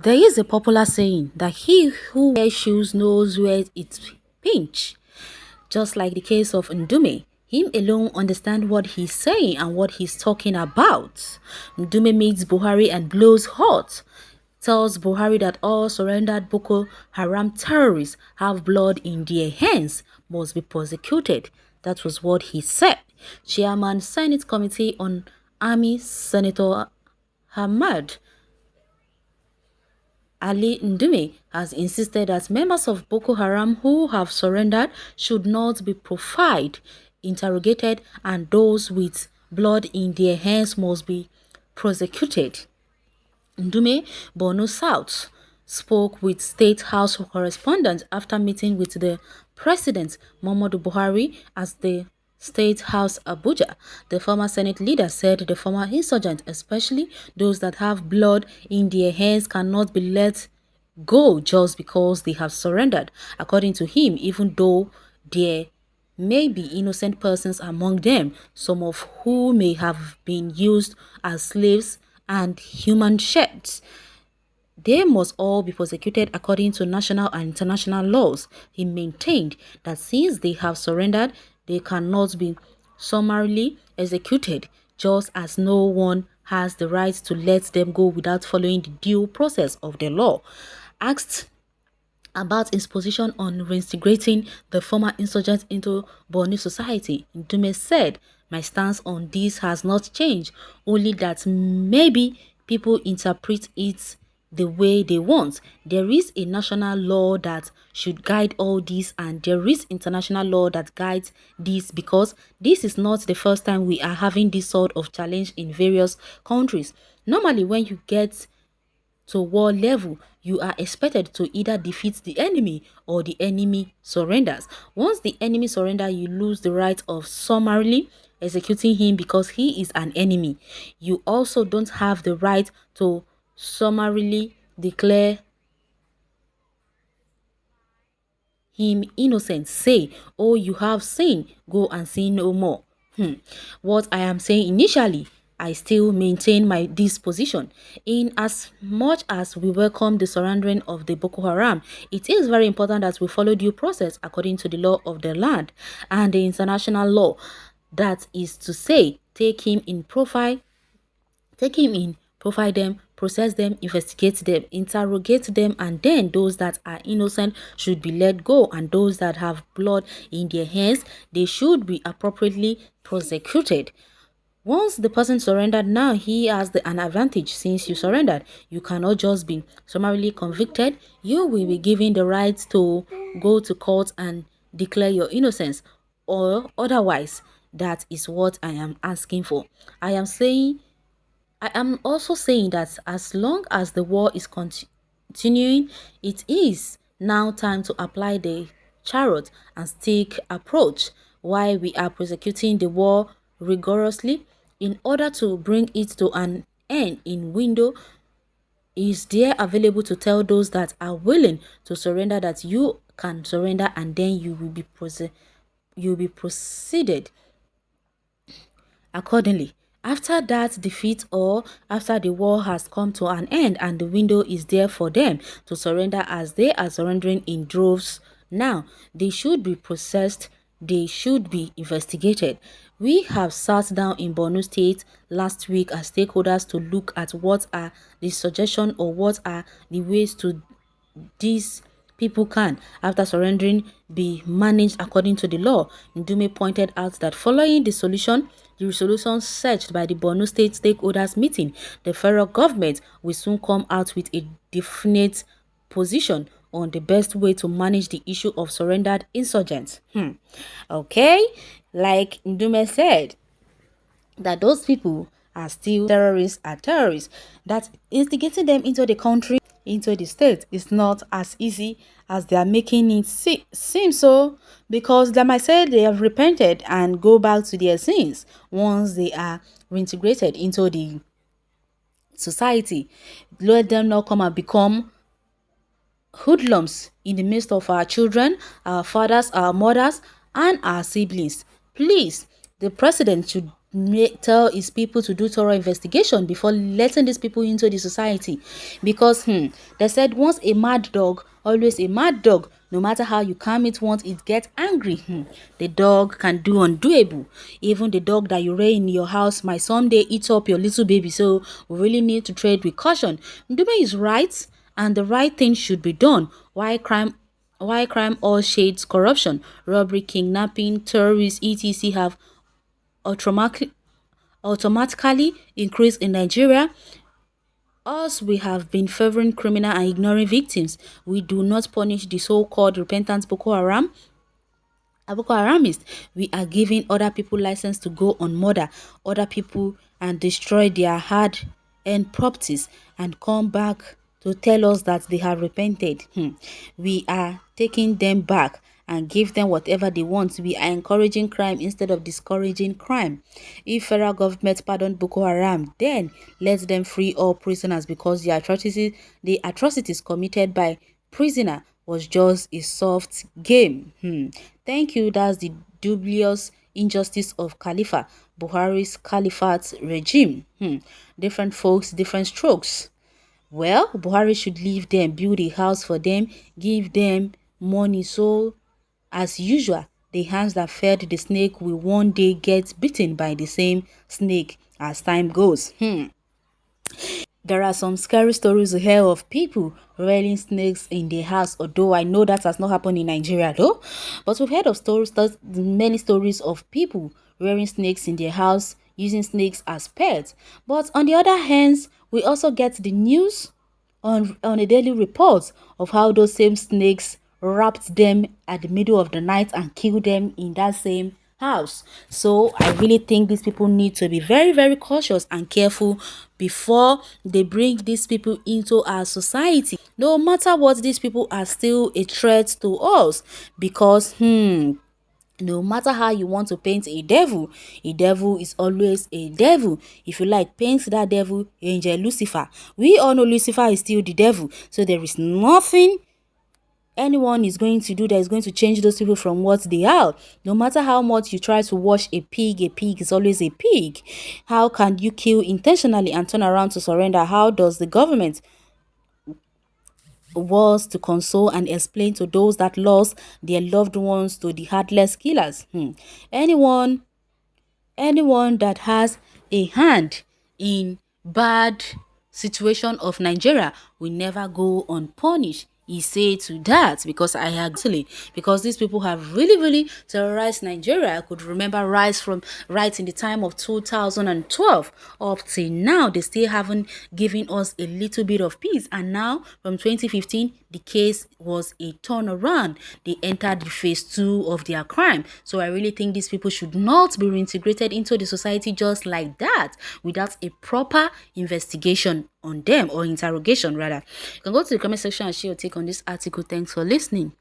There is a popular saying that he who wears shoes knows where it pinch. Just like the case of Ndume, him alone understands what he's saying and what he's talking about. Ndume meets Buhari and blows hot. Tells Buhari that all surrendered Boko Haram terrorists have blood in their hands, must be prosecuted. That was what he said. Chairman Senate Committee on Army Senator Hamad Ali Ndume has insisted that members of Boko Haram who have surrendered should not be profiled, interrogated, and those with blood in their hands must be prosecuted. Ndume, Borno South, spoke with State House correspondents after meeting with the President Muhammadu Buhari at the State House Abuja. The former Senate leader said the former insurgents, especially those that have blood in their hands, cannot be let go just because they have surrendered. According to him, even though there may be innocent persons among them, some of who may have been used as slaves and human sheds, they must all be prosecuted according to national and international laws. He maintained that since they have surrendered, they cannot be summarily executed, just as no one has the right to let them go without following the due process of the law. Asked about his position on reintegrating the former insurgents into Borno society, Ndume said, "My stance on this has not changed, only that maybe people interpret it the way they want. There is a national law that should guide all this, and there is international law that guides this, because this is not the first time we are having this sort of challenge in various countries. Normally, when you get to war level, you are expected to either defeat the enemy or the enemy surrenders. Once the enemy surrender, you lose the right of summarily executing him because he is an enemy. You also don't have the right to summarily declare him innocent. Say, oh, you have sinned, go and sin no more." What I am saying initially, I still maintain my disposition. In as much as we welcome the surrendering of the Boko Haram, it is very important that we follow due process according to the law of the land and the international law. That is to say, take him in, profile them, process them, investigate them, interrogate them, and then those that are innocent should be let go, and those that have blood in their hands, they should be appropriately prosecuted. Once the person surrendered, now he has an advantage. Since you surrendered, you cannot just be summarily convicted. You will be given the right to go to court and declare your innocence, or otherwise. That is what I am asking for. I am also saying that as long as the war is continuing, it is now time to apply the carrot and stick approach. While we are prosecuting the war rigorously, in order to bring it to an end in window, is there available to tell those that are willing to surrender that you can surrender, and then you will be proceeded accordingly. After that defeat, or after the war has come to an end and the window is there for them to surrender, as they are surrendering in droves now, they should be processed, they should be investigated. We have sat down in Borno State last week as stakeholders to look at what are the suggestions or what are the ways to these people can, after surrendering, be managed according to the law. Ndume pointed out that following the resolution set by the Borno State stakeholders meeting, the federal government will soon come out with a definite position on the best way to manage the issue of surrendered insurgents. Okay, like Ndume said, that those people are still terrorists, that instigating them into the country, into the state, is not as easy as they are making it seem so, because they might say they have repented and go back to their sins once they are reintegrated into the society. Let them not come and become hoodlums in the midst of our children, our fathers, our mothers, and our siblings. Please, the president should tell his people to do thorough investigation before letting these people into the society, because they said once a mad dog, always a mad dog. No matter how you calm it once, it gets angry. The dog can do undoable. Even the dog that you rear in your house might someday eat up your little baby. So we really need to tread with caution. Ndume is right, and the right thing should be done. Why crime all shades corruption, robbery, kidnapping, terrorists, etc. have automatically increased in Nigeria. Us, we have been favoring criminal and ignoring victims. We do not punish the so-called repentant Boko Haramists. We are giving other people license to go on murder other people and destroy their hard-earned properties and come back to tell us that they have repented. We are taking them back and give them whatever they want. We are encouraging crime instead of discouraging crime. If federal government pardon Boko Haram, then let them free all prisoners, because the atrocities committed by prisoner was just a soft game. Thank you. That's the dubious injustice of Khalifa Buhari's caliphate regime. Different folks, different strokes. Well, Buhari should leave them, build a house for them, give them money. So, as usual, the hands that fed the snake will one day get bitten by the same snake as time goes. There are some scary stories we hear of people rearing snakes in their house, although I know that has not happened in Nigeria though. But we've heard of many stories of people rearing snakes in their house, using snakes as pets. But on the other hand, we also get the news on a daily report of how those same snakes wrapped them at the middle of the night and killed them in that same house. So I really think these people need to be very, very cautious and careful before they bring these people into our society. No matter what, these people are still a threat to us, because no matter how you want to paint a devil is always a devil. If you like, paint that devil angel Lucifer. We all know Lucifer is still the devil. So there is nothing anyone is going to do that is going to change those people from what they are. No matter how much you try to wash a pig is always a pig. How can you kill intentionally and turn around to surrender? How does the government was to console and explain to those that lost their loved ones to the heartless killers? Anyone anyone that has a hand in bad situation of Nigeria will never go unpunished. He said to that, because I agree, because these people have really, really terrorized Nigeria. I could remember right in the time of 2012 up till now, they still haven't given us a little bit of peace. And now from 2015, the case was a turnaround. They entered the phase 2 of their crime. So I really think these people should not be reintegrated into the society just like that without a proper investigation on them, or interrogation rather. You can go to the comment section and share your take on this article. Thanks for listening.